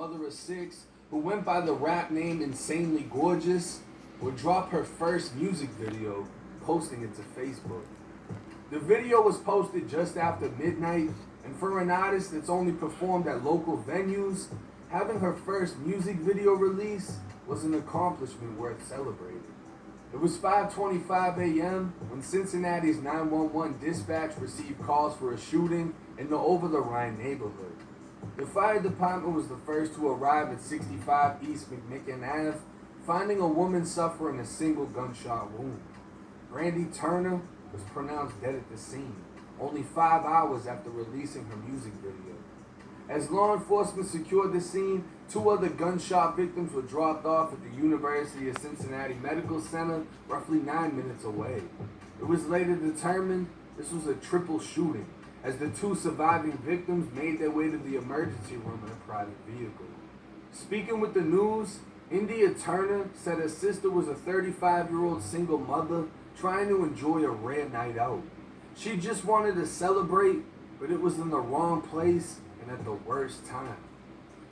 mother of six, who went by the rap name Insanely Gorgeous, would drop her first music video, posting it to Facebook. The video was posted just after midnight, and for an artist that's only performed at local venues, having her first music video release was an accomplishment worth celebrating. It was 5:25 a.m. when Cincinnati's 911 dispatch received calls for a shooting in the Over-the-Rhine neighborhood. The fire department was the first to arrive at 65 East McMicken Ave, finding a woman suffering a single gunshot wound. Brandy Turner was pronounced dead at the scene, only 5 hours after releasing her music video. As law enforcement secured the scene, 2 other gunshot victims were dropped off at the University of Cincinnati Medical Center, roughly 9 minutes away. It was later determined this was a triple shooting, as the 2 surviving victims made their way to the emergency room in a private vehicle. Speaking with the news, India Turner said her sister was a 35-year-old single mother trying to enjoy a rare night out. She just wanted to celebrate, but it was in the wrong place and at the worst time.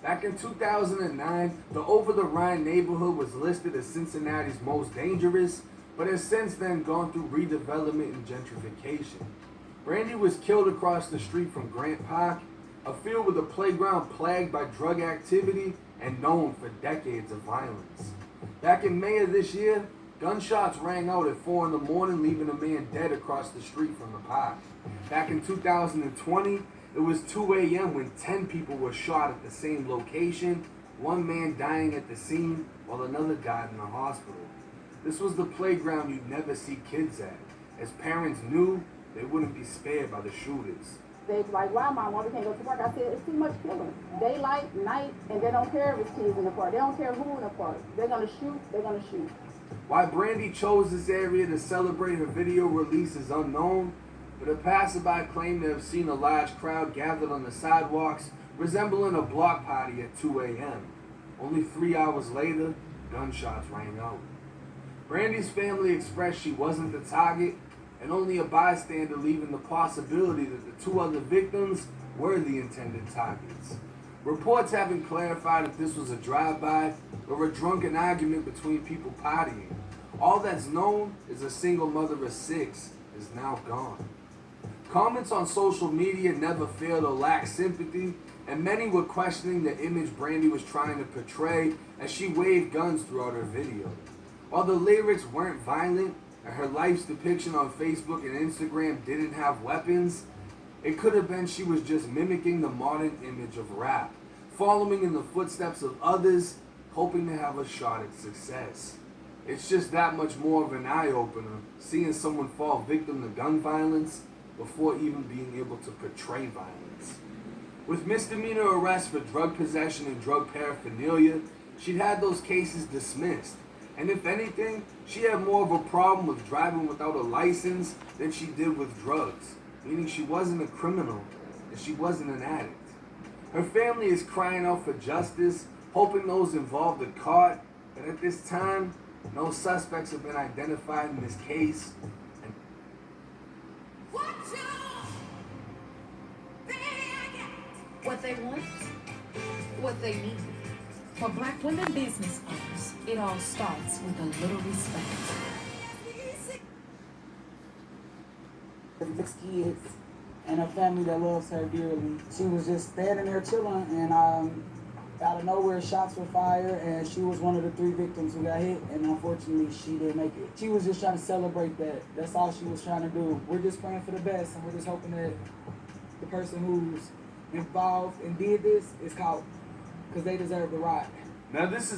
Back in 2009, the Over-the-Rhine neighborhood was listed as Cincinnati's most dangerous, but has since then gone through redevelopment and gentrification. Brandy was killed across the street from Grant Park, a field with a playground plagued by drug activity and known for decades of violence. Back in May of this year, gunshots rang out at 4 in the morning, leaving a man dead across the street from the park. Back in 2020, it was 2 a.m. when 10 people were shot at the same location, 1 man dying at the scene while another died in the hospital. This was the playground you'd never see kids at, as parents knew they wouldn't be spared by the shooters. They're like, why my mother can't go to work? I said, it's too much killing. Daylight, night, and they don't care if it's kids in the park. They don't care who in the park. They're going to shoot, they're going to shoot. Why Brandy chose this area to celebrate her video release is unknown, but a passerby claimed to have seen a large crowd gathered on the sidewalks resembling a block party at 2 a.m. Only 3 hours later, gunshots rang out. Brandy's family expressed she wasn't the target, and only a bystander leaving the possibility that the 2 other victims were the intended targets. Reports haven't clarified if this was a drive-by or a drunken argument between people partying. All that's known is a single mother of 6 is now gone. Comments on social media never fail to lack sympathy, and many were questioning the image Brandy was trying to portray as she waved guns throughout her video. While the lyrics weren't violent, and her life's depiction on Facebook and Instagram didn't have weapons, it could have been she was just mimicking the modern image of rap, following in the footsteps of others, hoping to have a shot at success. It's just that much more of an eye-opener, seeing someone fall victim to gun violence before even being able to portray violence. With misdemeanor arrests for drug possession and drug paraphernalia, she'd had those cases dismissed. And if anything, she had more of a problem with driving without a license than she did with drugs, meaning she wasn't a criminal and she wasn't an addict. Her family is crying out for justice, hoping those involved are caught, but at this time, no suspects have been identified in this case. What they want, what they need. For Black women business owners, it all starts with a little respect. 6 kids and a family that loves her dearly. She was just standing there chilling, and out of nowhere shots were fired, and she was one of the 3 victims who got hit, and unfortunately she didn't make it. She was just trying to celebrate that. That's all she was trying to do. We're just praying for the best, and we're just hoping that the person who's involved and did this is caught, because they deserve to ride. Now this is